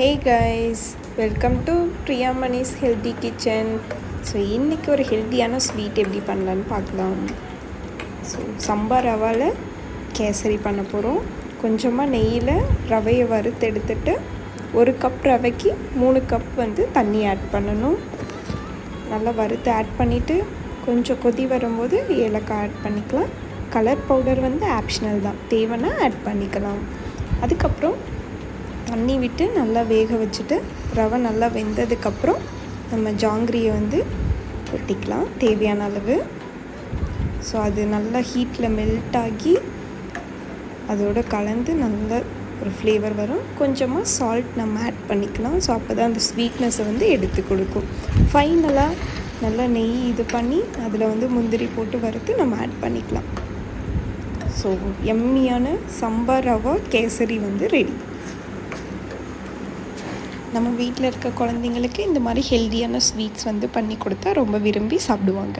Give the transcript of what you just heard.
Hey guys, welcome to Priyamani's healthy kitchen. So இன்றைக்கி ஒரு ஹெல்த்தியான ஸ்வீட் எப்படி பண்ணலான்னு பார்க்கலாம். ஸோ சம்பா ரவாவில் கேசரி பண்ண போகிறோம். கொஞ்சமாக நெய்யில் ரவையை வறுத்து எடுத்துட்டு 1 கப் ரவைக்கு 3 கப் தண்ணி ஆட் பண்ணணும். நல்லா வறுத்து ஆட் பண்ணிவிட்டு கொஞ்சம் கொதி வரும்போது ஏலக்காய் ஆட் பண்ணிக்கலாம். கலர் பவுடர் ஆப்ஷனல் தான், தேவைன்னா ஆட் பண்ணிக்கலாம். அதுக்கப்புறம் தண்ணி விட்டு நல்லா வேக வச்சுட்டு ரவை நல்லா வெந்ததுக்கப்புறம் நம்ம ஜாங்கிரியை கொட்டிக்கலாம் தேவையான அளவு. ஸோ அது நல்லா ஹீட்டில் மெல்ட் ஆகி அதோடு கலந்து நல்ல ஒரு ஃப்ளேவர் வரும். கொஞ்சமாக சால்ட் நம்ம ஆட் பண்ணிக்கலாம். ஸோ அப்போ தான் அந்த ஸ்வீட்னஸை எடுத்து கொடுக்கும். ஃபைனலாக நல்லா நெய் இது பண்ணி அதில் முந்திரி போட்டு வறுத்து நம்ம ஆட் பண்ணிக்கலாம். ஸோ எம்மியான சம்பா ரவா கேசரி ரெடி. நம்ம வீட்டில் இருக்க குழந்தைங்களுக்கு இந்த மாதிரி ஹெல்த்தியான ஸ்வீட்ஸ் பண்ணி கொடுத்தா ரொம்ப விரும்பி சாப்பிடுவாங்க.